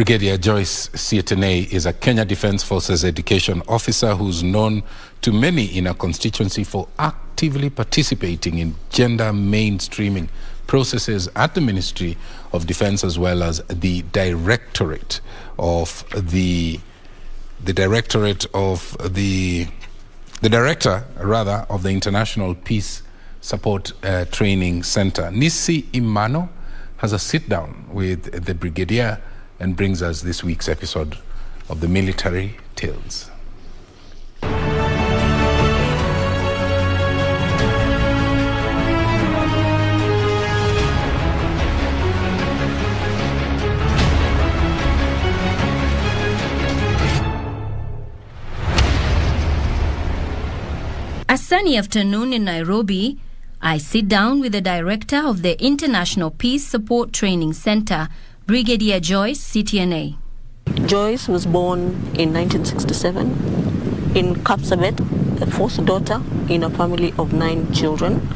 Brigadier Joyce Sitienei is a Kenya Defence Forces education officer who's known to many in her constituency for actively participating in gender mainstreaming processes at the Ministry of Defence, as well as the Directorate of the Director of the International Peace Support Training Center. Nissie Imano has a sit-down with the Brigadier and brings us this week's episode of the Military Tales. A sunny afternoon in Nairobi, I sit down with the director of the International Peace Support Training Center, Brigadier Joyce Sitienei. Joyce was born in 1967 in Kapsabet, the fourth daughter in a family of 9 children.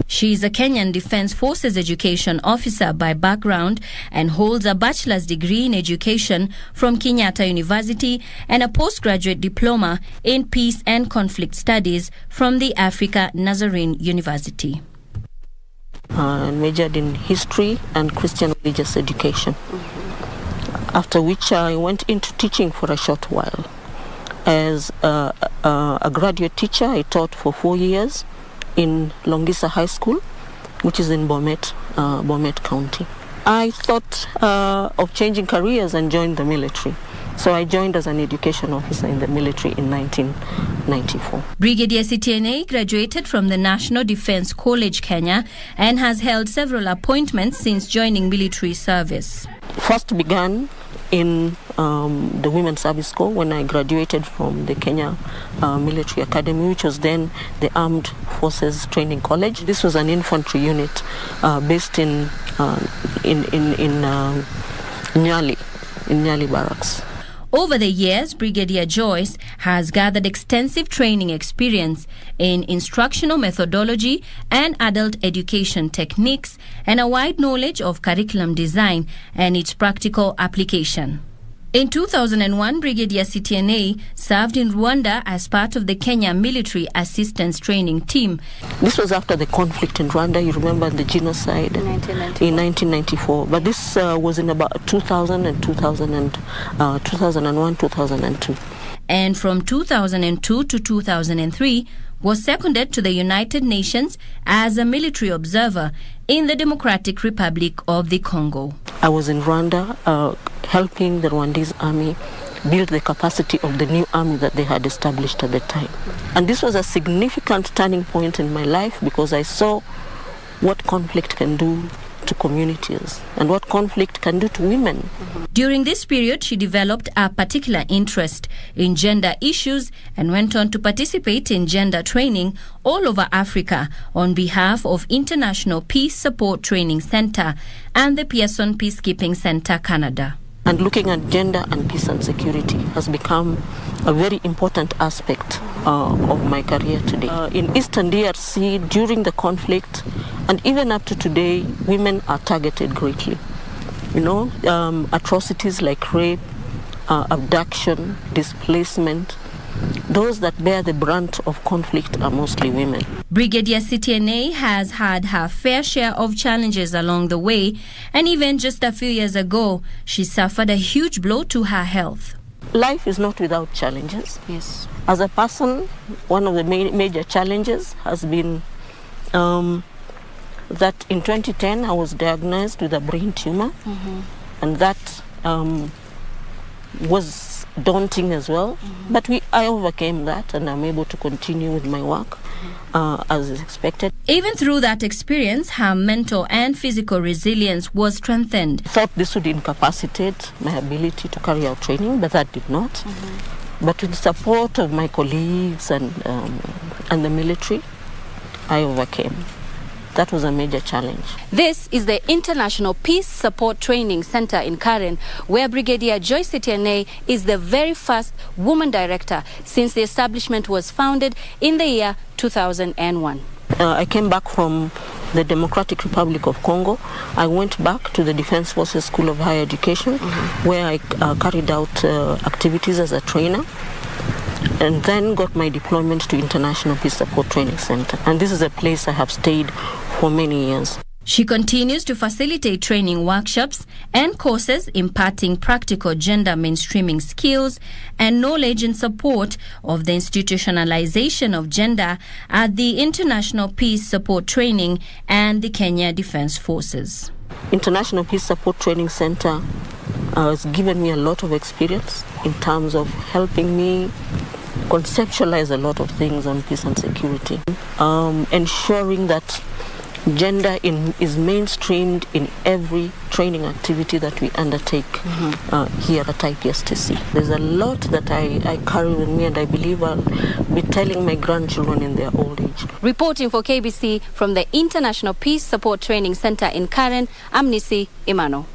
She is a Kenyan Defence Forces education officer by background and holds a bachelor's degree in education from Kenyatta University and a postgraduate diploma in peace and conflict studies from the Africa Nazarene University. Majored in history and Christian religious education. After which I went into teaching for a short while. As a graduate teacher, I taught for 4 years in Longisa High School, which is in Bomet County. I thought of changing careers and joined the military. So I joined as an education officer in the military in 1994. Brigadier Sitienei graduated from the National Defence College, Kenya, and has held several appointments since joining military service. First began in the Women's Service Corps when I graduated from the Kenya Military Academy, which was then the Armed Forces Training College. This was an infantry unit based in Nyali Barracks. Over the years, Brigadier Joyce has gathered extensive training experience in instructional methodology and adult education techniques and a wide knowledge of curriculum design and its practical application. In 2001, Brigadier Sitienei served in Rwanda as part of the Kenya Military Assistance Training Team. This was after the conflict in Rwanda. You remember the genocide in 1994. But this was in about 2001, 2002. And from 2002 to 2003, was seconded to the United Nations as a military observer in the Democratic Republic of the Congo. I was in Rwanda helping the Rwandese army build the capacity of the new army that they had established at the time. And this was a significant turning point in my life because I saw what conflict can do to communities and what conflict can do to women. During this period, she developed a particular interest in gender issues and went on to participate in gender training all over Africa on behalf of International Peace Support Training Center and the Pearson Peacekeeping Center, Canada. And looking at gender and peace and security has become a very important aspect of my career today. In Eastern DRC, during the conflict, and even up to today, women are targeted greatly. You know, atrocities like rape, abduction, displacement, those that bear the brunt of conflict are mostly women. Brigadier Sitienei has had her fair share of challenges along the way, and even just a few years ago, she suffered a huge blow to her health. Life is not without challenges. Yes. As a person, one of the major challenges has been that in 2010 I was diagnosed with a brain tumor, and that was daunting as well. But I overcame that, and I'm able to continue with my work as expected. Even through that experience, her mental and physical resilience was strengthened. I thought this would incapacitate my ability to carry out training, but that did not. But with the support of my colleagues and the military, I overcame. That was a major challenge. This is the International Peace Support Training Center in Karen, where Brigadier Joyce Sitienei is the very first woman director since the establishment was founded in the year 2001. I came back from the Democratic Republic of Congo. I went back to the Defense Forces School of Higher Education, where I carried out activities as a trainer, and then got my deployment to International Peace Support Training Center. And this is a place I have stayed for many years. She continues to facilitate training workshops and courses imparting practical gender mainstreaming skills and knowledge in support of the institutionalization of gender at the International Peace Support Training and the Kenya Defense Forces. International Peace Support Training Center has given me a lot of experience in terms of helping me conceptualize a lot of things on peace and security, ensuring that gender is mainstreamed in every training activity that we undertake here at I.P.S.T.C. There's a lot that I carry with me, and I believe I'll be telling my grandchildren in their old age. Reporting for KBC from the International Peace Support Training Center in Karen, I'm Nissie Imano.